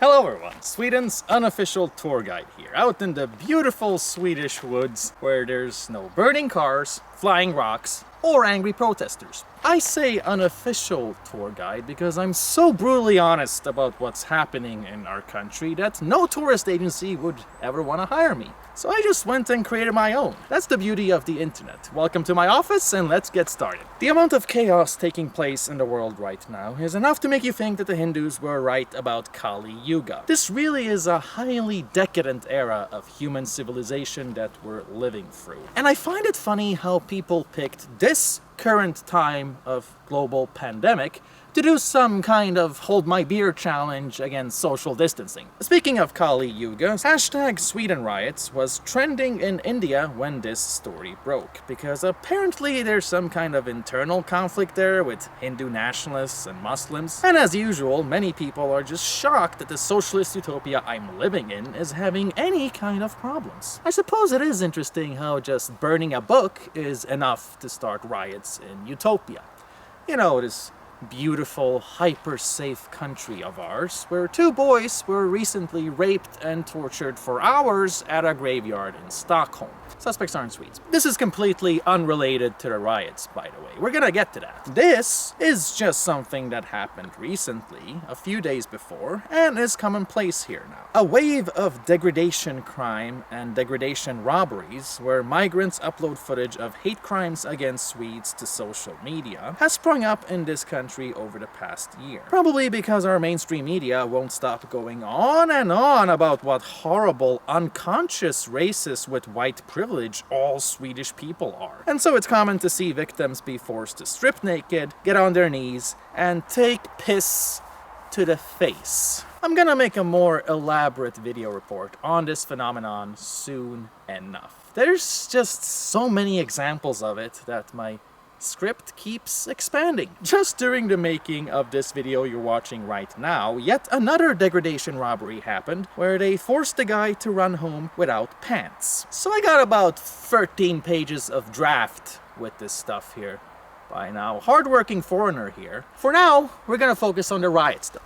Hello everyone, Sweden's unofficial tour guide here, out in the beautiful Swedish woods where there's no burning cars, flying rocks, or angry protesters. I say unofficial tour guide because I'm so brutally honest about what's happening in our country that no tourist agency would ever want to hire me. So I just went and created my own. That's the beauty of the internet. Welcome to my office and let's get started. The amount of chaos taking place in the world right now is enough to make you think that the Hindus were right about Kali Yuga. This really is a highly decadent era of human civilization that we're living through. And I find it funny how people picked this current time of global pandemic to do some kind of hold my beer challenge against social distancing. Speaking of Kali Yuga, hashtag Sweden Riots was trending in India when this story broke, because apparently there's some kind of internal conflict there with Hindu nationalists and Muslims, and as usual, many people are just shocked that the socialist utopia I'm living in is having any kind of problems. I suppose it is interesting how just burning a book is enough to start riots in Utopia. You know, this beautiful, hyper-safe country of ours, where two boys were recently raped and tortured for hours at a graveyard in Stockholm. Suspects aren't Swedes. This is completely unrelated to the riots, by the way. We're gonna get to that. This is just something that happened recently, a few days before, and is commonplace here now. A wave of degradation crime and degradation robberies, where migrants upload footage of hate crimes against Swedes to social media, has sprung up in this country over the past year. Probably because our mainstream media won't stop going on and on about what horrible, unconscious racists with white privilege all Swedish people are. And so it's common to see victims be forced to strip naked, get on their knees, and take piss to the face. I'm gonna make a more elaborate video report on this phenomenon soon enough. There's just so many examples of it that my script keeps expanding. Just during the making of this video you're watching right now, yet another degradation robbery happened where they forced the guy to run home without pants. So I got about 13 pages of draft with this stuff here by now. Hardworking foreigner here. For now, we're gonna focus on the riots though.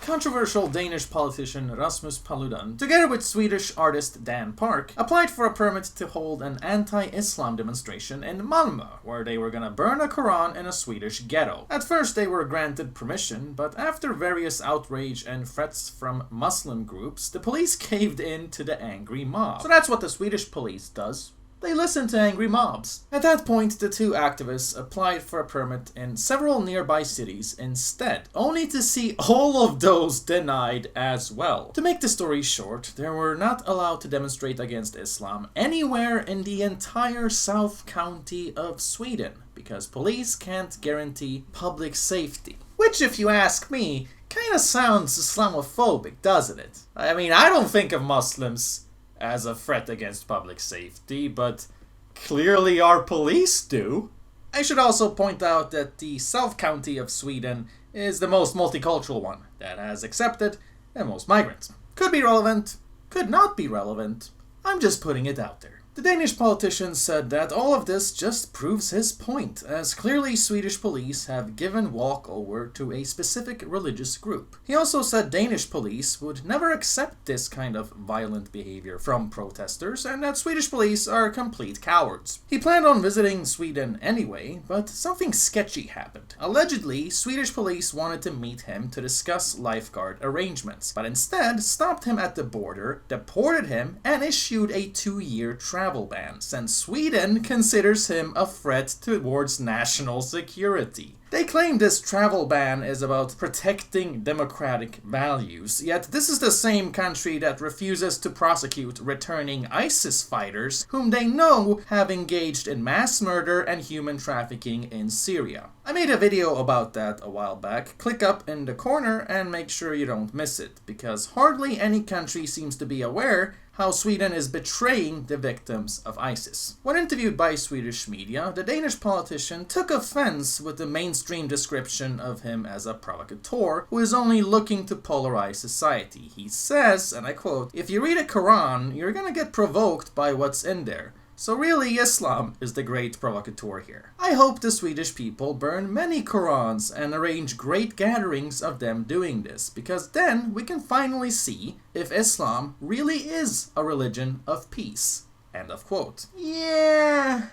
Controversial Danish politician Rasmus Paludan, together with Swedish artist Dan Park, applied for a permit to hold an anti-Islam demonstration in Malmö, where they were gonna burn a Quran in a Swedish ghetto. At first they were granted permission, but after various outrage and threats from Muslim groups, the police caved in to the angry mob. So that's what the Swedish police does. They listen to angry mobs. At that point, the two activists applied for a permit in several nearby cities instead, only to see all of those denied as well. To make the story short, they were not allowed to demonstrate against Islam anywhere in the entire South County of Sweden, because police can't guarantee public safety. Which, if you ask me, kinda sounds Islamophobic, doesn't it? I mean, I don't think of Muslims as a threat against public safety, but clearly our police do. I should also point out that the South County of Sweden is the most multicultural one that has accepted the most migrants. Could be relevant, could not be relevant. I'm just putting it out there. The Danish politician said that all of this just proves his point, as clearly Swedish police have given walkover to a specific religious group. He also said Danish police would never accept this kind of violent behavior from protesters, and that Swedish police are complete cowards. He planned on visiting Sweden anyway, but something sketchy happened. Allegedly, Swedish police wanted to meet him to discuss lifeguard arrangements, but instead stopped him at the border, deported him, and issued a 2-year travel ban, since Sweden considers him a threat towards national security. They claim this travel ban is about protecting democratic values, yet this is the same country that refuses to prosecute returning ISIS fighters whom they know have engaged in mass murder and human trafficking in Syria. I made a video about that a while back. Click up in the corner and make sure you don't miss it, because hardly any country seems to be aware how Sweden is betraying the victims of ISIS. When interviewed by Swedish media, the Danish politician took offense with the mainstream description of him as a provocateur who is only looking to polarize society. He says, and I quote, "If you read a Quran, you're gonna get provoked by what's in there. So really, Islam is the great provocateur here. I hope the Swedish people burn many Qurans and arrange great gatherings of them doing this, because then we can finally see if Islam really is a religion of peace. End of quote. Yeah,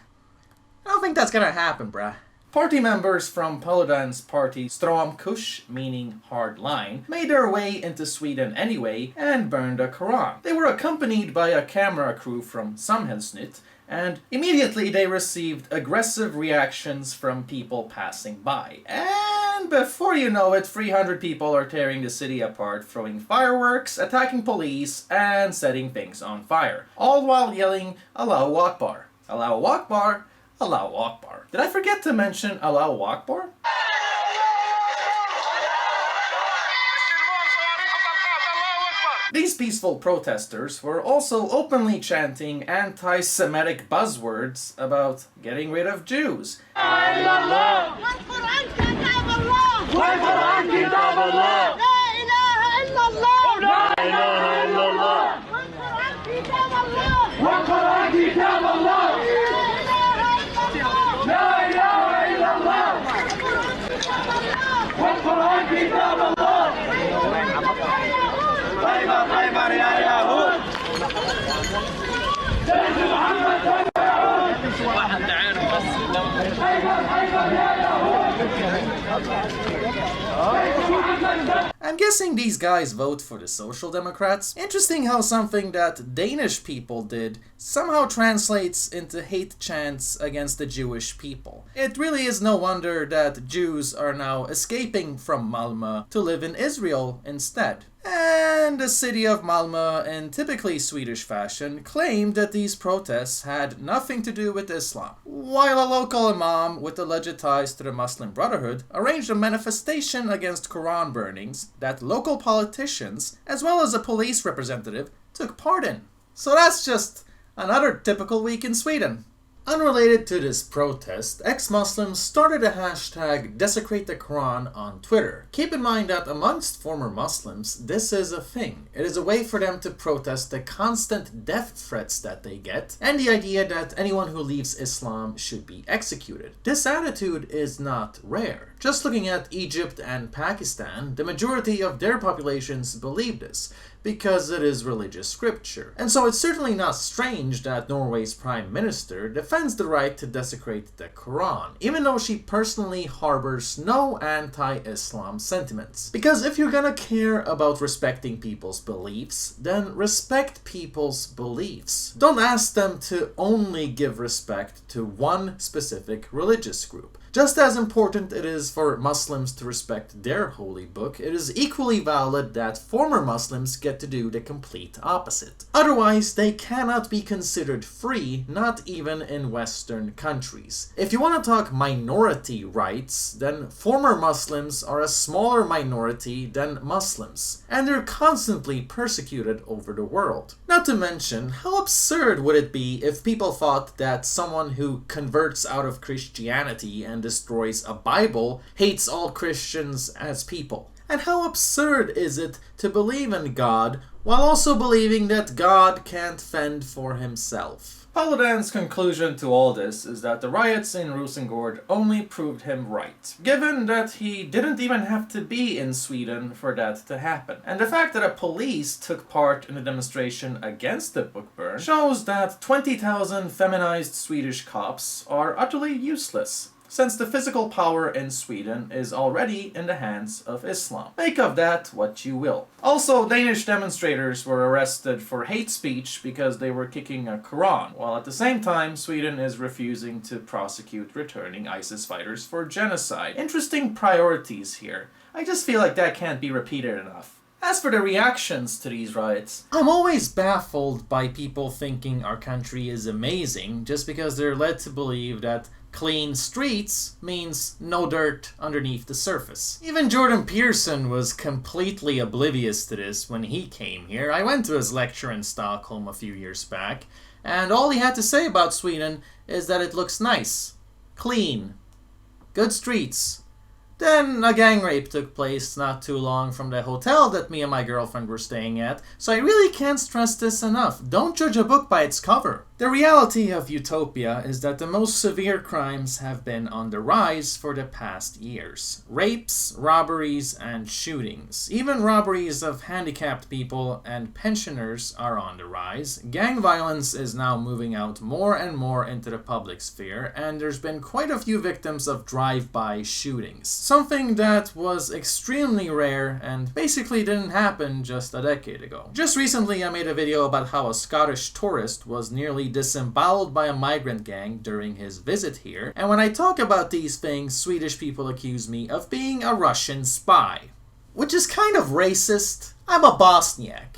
I don't think that's gonna happen, bruh. Party members from Paludan's party Stram Kurs, meaning hard line, made their way into Sweden anyway and burned a Quran. They were accompanied by a camera crew from Samhällsnytt, and immediately they received aggressive reactions from people passing by. And before you know it, 300 people are tearing the city apart, throwing fireworks, attacking police, and setting things on fire. All while yelling, Allahu Akbar, Allahu Akbar, Allahu Akbar. Did I forget to mention Allahu Akbar? These peaceful protesters were also openly chanting anti-Semitic buzzwords about getting rid of Jews. I'm guessing these guys vote for the Social Democrats. Interesting how something that Danish people did somehow translates into hate chants against the Jewish people. It really is no wonder that Jews are now escaping from Malmö to live in Israel instead. And the city of Malmö, in typically Swedish fashion, claimed that these protests had nothing to do with Islam, while a local imam with alleged ties to the Muslim Brotherhood arranged a manifestation against Quran burnings that local politicians, as well as a police representative, took part in. So that's just another typical week in Sweden. Unrelated to this protest, ex-Muslims started a hashtag Desecrate the Quran on Twitter. Keep in mind that amongst former Muslims, this is a thing. It is a way for them to protest the constant death threats that they get, and the idea that anyone who leaves Islam should be executed. This attitude is not rare. Just looking at Egypt and Pakistan, the majority of their populations believe this, because it is religious scripture. And so it's certainly not strange that Norway's Prime Minister defends the right to desecrate the Quran, even though she personally harbors no anti-Islam sentiments. Because if you're gonna care about respecting people's beliefs, then respect people's beliefs. Don't ask them to only give respect to one specific religious group. Just as important it is for Muslims to respect their holy book, it is equally valid that former Muslims get to do the complete opposite. Otherwise, they cannot be considered free, not even in Western countries. If you want to talk minority rights, then former Muslims are a smaller minority than Muslims, and they're constantly persecuted over the world. Not to mention, how absurd would it be if people thought that someone who converts out of Christianity and destroys a Bible hates all Christians as people? And how absurd is it to believe in God while also believing that God can't fend for himself? Paludan's conclusion to all this is that the riots in Rosengård only proved him right, given that he didn't even have to be in Sweden for that to happen. And the fact that a police took part in a demonstration against the book burn shows that 20,000 feminized Swedish cops are utterly useless, since the physical power in Sweden is already in the hands of Islam. Make of that what you will. Also, Danish demonstrators were arrested for hate speech because they were kicking a Quran, while at the same time Sweden is refusing to prosecute returning ISIS fighters for genocide. Interesting priorities here. I just feel like that can't be repeated enough. As for the reactions to these riots, I'm always baffled by people thinking our country is amazing just because they're led to believe that clean streets means no dirt underneath the surface. Even Jordan Peterson was completely oblivious to this when he came here. I went to his lecture in Stockholm a few years back, and all he had to say about Sweden is that it looks nice, clean, good streets, Then a gang rape took place not too long from the hotel that me and my girlfriend were staying at, so I really can't stress this enough. Don't judge a book by its cover. The reality of Utopia is that the most severe crimes have been on the rise for the past years. Rapes, robberies, and shootings. Even robberies of handicapped people and pensioners are on the rise. Gang violence is now moving out more and more into the public sphere, and there's been quite a few victims of drive-by shootings. Something that was extremely rare and basically didn't happen just a decade ago. Just recently I made a video about how a Scottish tourist was nearly disemboweled by a migrant gang during his visit here, and when I talk about these things, Swedish people accuse me of being a Russian spy. Which is kind of racist. I'm a Bosniak.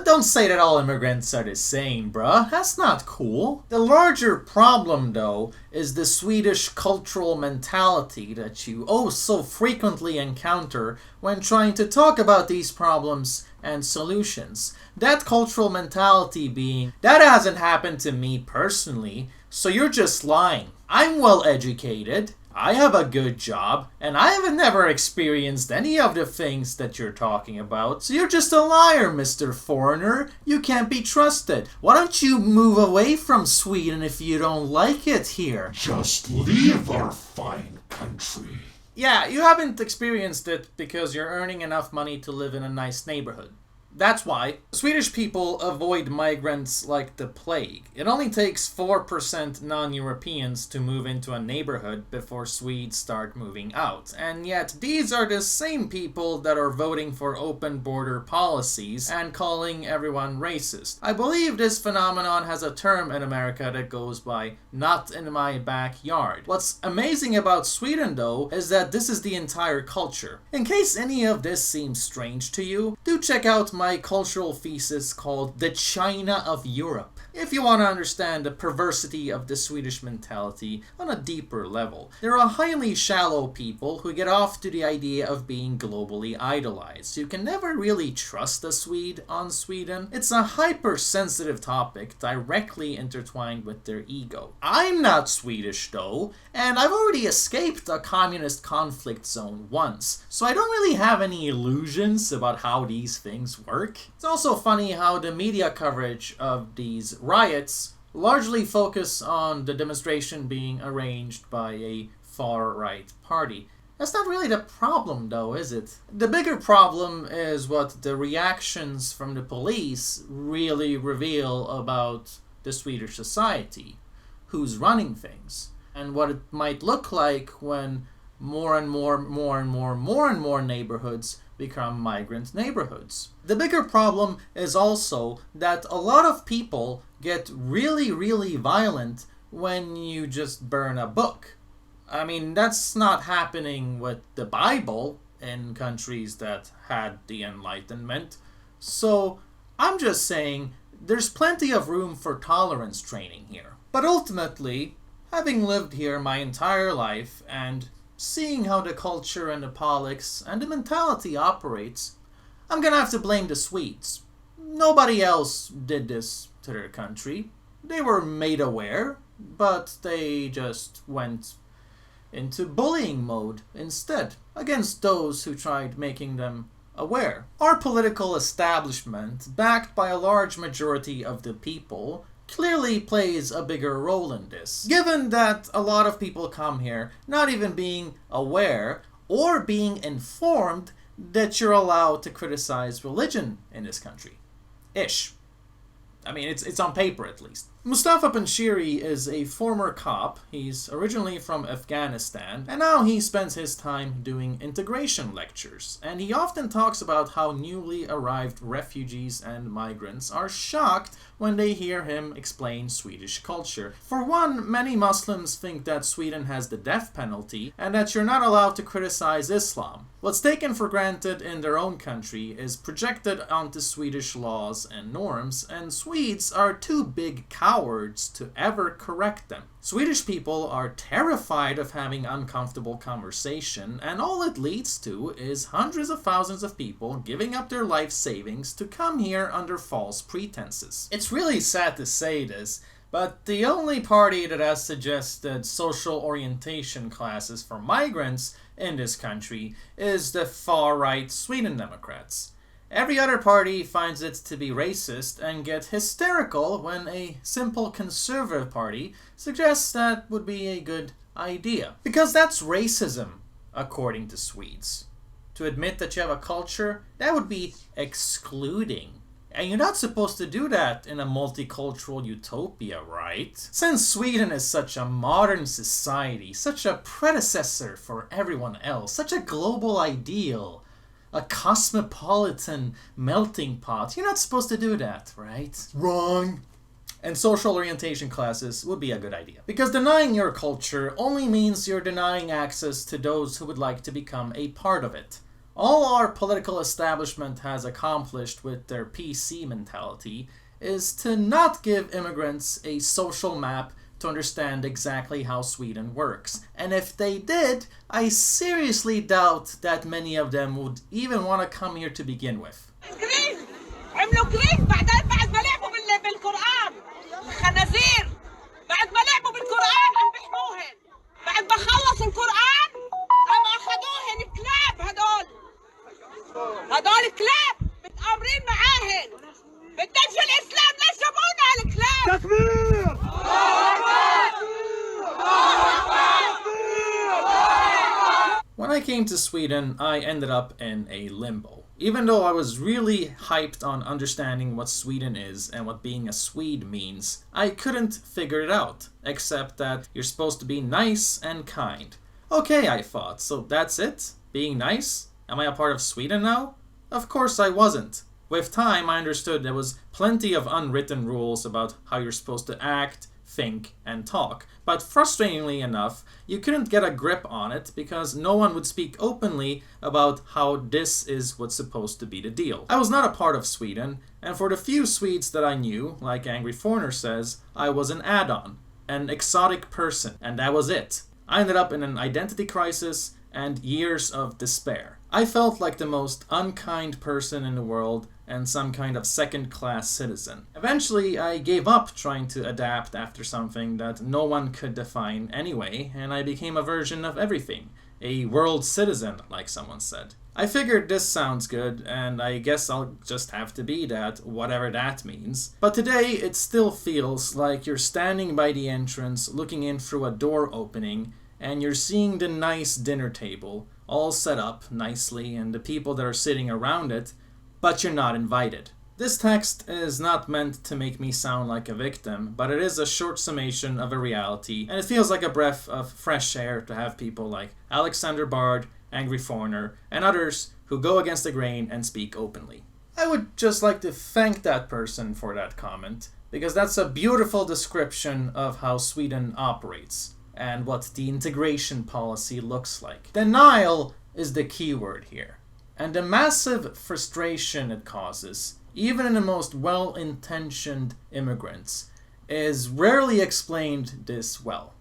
Don't say that all immigrants are the same, bruh. That's not cool. The larger problem, though, is the Swedish cultural mentality that you oh so frequently encounter when trying to talk about these problems and solutions. That cultural mentality being, that hasn't happened to me personally, so you're just lying. I'm well educated. I have a good job, and I have never experienced any of the things that you're talking about, so you're just a liar, Mr. Foreigner. You can't be trusted. Why don't you move away from Sweden if you don't like it here? Just leave our fine country. Yeah, you haven't experienced it because you're earning enough money to live in a nice neighborhood. That's why Swedish people avoid migrants like the plague. It only takes 4% non-Europeans to move into a neighborhood before Swedes start moving out. And yet, these are the same people that are voting for open border policies and calling everyone racist. I believe this phenomenon has a term in America that goes by "not in my backyard." What's amazing about Sweden, though, is that this is the entire culture. In case any of this seems strange to you, do check out my cultural thesis called The China of Europe, if you want to understand the perversity of the Swedish mentality on a deeper level. They're a highly shallow people who get off to the idea of being globally idolized. You can never really trust a Swede on Sweden. It's a hypersensitive topic directly intertwined with their ego. I'm not Swedish though, and I've already escaped a communist conflict zone once, so I don't really have any illusions about how these things work. It's also funny how the media coverage of these riots largely focus on the demonstration being arranged by a far-right party. That's not really the problem though, is it? The bigger problem is what the reactions from the police really reveal about the Swedish society, who's running things, and what it might look like when more and more neighborhoods become migrant neighborhoods. The bigger problem is also that a lot of people get really violent when you just burn a book. I mean, that's not happening with the Bible in countries that had the Enlightenment. So I'm just saying there's plenty of room for tolerance training here. But ultimately, having lived here my entire life and seeing how the culture and the politics and the mentality operates, I'm gonna have to blame the Swedes. Nobody else did this to their country. They were made aware, but they just went into bullying mode instead, against those who tried making them aware. Our political establishment, backed by a large majority of the people, clearly plays a bigger role in this, given that a lot of people come here not even being aware or being informed that you're allowed to criticize religion in this country. Ish. I mean, it's on paper at least. Mustafa Panshiri is a former cop. He's originally from Afghanistan, and now he spends his time doing integration lectures. And he often talks about how newly arrived refugees and migrants are shocked when they hear him explain Swedish culture. For one, many Muslims think that Sweden has the death penalty and that you're not allowed to criticize Islam. What's taken for granted in their own country is projected onto Swedish laws and norms, and Swedes are too big cowards to ever correct them. Swedish people are terrified of having uncomfortable conversation, and all it leads to is hundreds of thousands of people giving up their life savings to come here under false pretenses. It's really sad to say this, But the only party that has suggested social orientation classes for migrants in this country is the far-right Sweden Democrats. Every other party finds it to be racist and get hysterical when a simple conservative party suggests that would be a good idea. Because that's racism, according to Swedes. To admit that you have a culture, that would be excluding. And you're not supposed to do that in a multicultural utopia, right? Since Sweden is such a modern society, such a predecessor for everyone else, such a global ideal, a cosmopolitan melting pot, you're not supposed to do that, right? Wrong. And social orientation classes would be a good idea. Because denying your culture only means you're denying access to those who would like to become a part of it. All our political establishment has accomplished with their PC mentality is to not give immigrants a social map to understand exactly how Sweden works. And if they did, I seriously doubt that many of them would even want to come here to begin with. عملوا كريم بعد ما لعبوا بالقرآن خنازير بعد ما لعبوا بالقرآن عم بيحموهن بعد ما خلصوا القرآن عم أخذوهن كلاب هدول كلاب متآمرين معاهن بدنش الإسلام ليش جابونا هالكلاب تكبير When I came to Sweden, I ended up in a limbo. Even though I was really hyped on understanding what Sweden is and what being a Swede means, I couldn't figure it out, except that you're supposed to be nice and kind. Okay, I thought, so that's it? Being nice? Am I a part of Sweden now? Of course I wasn't. With time, I understood there was plenty of unwritten rules about how you're supposed to act, think, and talk. But frustratingly enough, you couldn't get a grip on it because no one would speak openly about how this is what's supposed to be the deal. I was not a part of Sweden, and for the few Swedes that I knew, like Angry Foreigner says, I was an add-on, an exotic person, and that was it. I ended up in an identity crisis and years of despair. I felt like the most unkind person in the world and some kind of second-class citizen. Eventually, I gave up trying to adapt after something that no one could define anyway, and I became a version of everything. A world citizen, like someone said. I figured this sounds good, and I guess I'll just have to be that, whatever that means. But today, it still feels like you're standing by the entrance, looking in through a door opening, and you're seeing the nice dinner table, all set up nicely, and the people that are sitting around it, but you're not invited. This text is not meant to make me sound like a victim, but it is a short summation of a reality, and it feels like a breath of fresh air to have people like Alexander Bard, Angry Foreigner, and others who go against the grain and speak openly. I would just like to thank that person for that comment, because that's a beautiful description of how Sweden operates, and what the integration policy looks like. Denial is the key word here. And the massive frustration it causes, even in the most well-intentioned immigrants, is rarely explained this well.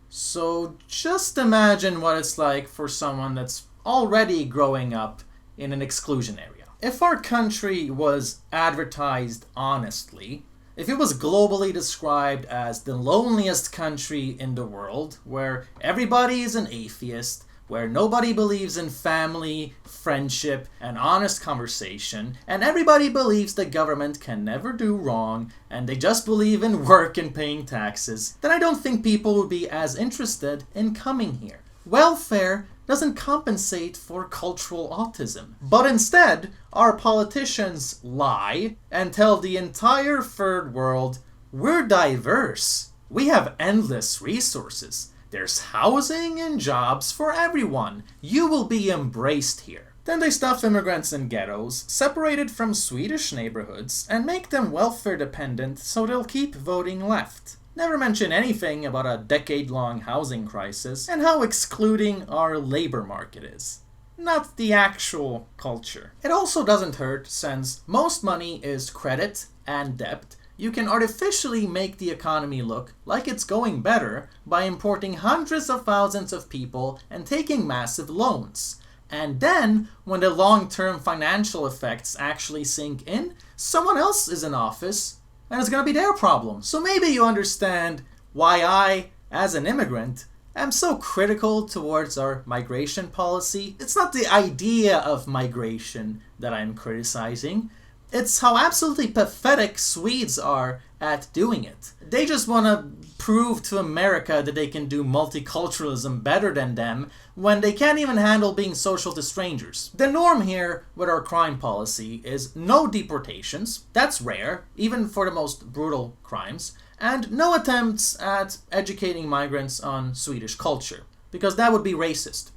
So just imagine what it's like for someone that's already growing up in an exclusion area. If our country was advertised honestly, if it was globally described as the loneliest country in the world, where everybody is an atheist, where nobody believes in family, friendship, and honest conversation, and everybody believes the government can never do wrong, and they just believe in work and paying taxes, then I don't think people would be as interested in coming here. Welfare doesn't compensate for cultural autism. But instead, our politicians lie and tell the entire third world, we're diverse. We have endless resources. There's housing and jobs for everyone. You will be embraced here. Then they stuff immigrants in ghettos, separated from Swedish neighborhoods, and make them welfare dependent so they'll keep voting left. Never mention anything about a decade-long housing crisis and how excluding our labor market is. Not the actual culture. It also doesn't hurt since most money is credit and debt. You can artificially make the economy look like it's going better by importing hundreds of thousands of people and taking massive loans. And then, when the long-term financial effects actually sink in, someone else is in office and it's gonna be their problem. So maybe you understand why I, as an immigrant, am so critical towards our migration policy. It's not the idea of migration that I'm criticizing. It's how absolutely pathetic Swedes are at doing it. They just want to prove to America that they can do multiculturalism better than them when they can't even handle being social to strangers. The norm here with our crime policy is no deportations, that's rare, even for the most brutal crimes, and no attempts at educating migrants on Swedish culture, because that would be racist.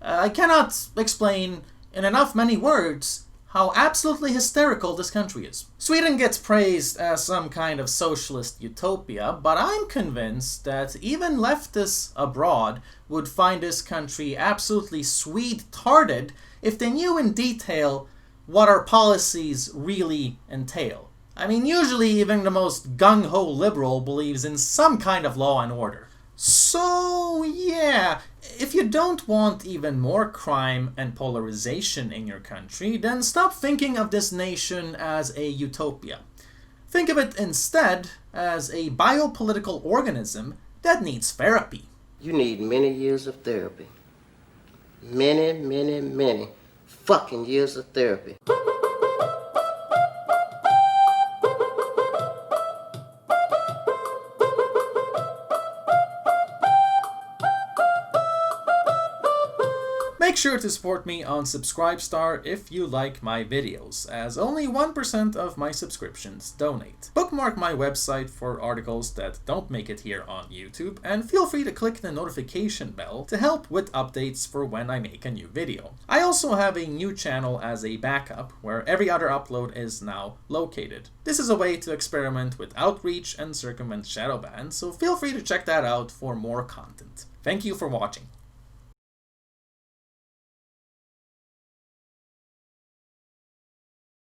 I cannot explain in enough many words how absolutely hysterical this country is. Sweden gets praised as some kind of socialist utopia, but I'm convinced that even leftists abroad would find this country absolutely Swede-tarded if they knew in detail what our policies really entail. I mean, usually even the most gung-ho liberal believes in some kind of law and order. So, yeah, if you don't want even more crime and polarization in your country, then stop thinking of this nation as a utopia. Think of it instead as a biopolitical organism that needs therapy. You need many years of therapy. Many fucking years of therapy. Make sure to support me on Subscribestar if you like my videos, as only 1% of my subscriptions donate. Bookmark my website for articles that don't make it here on YouTube, and feel free to click the notification bell to help with updates for when I make a new video. I also have a new channel as a backup, where every other upload is now located. This is a way to experiment with outreach and circumvent shadowban, so feel free to check that out for more content. Thank you for watching.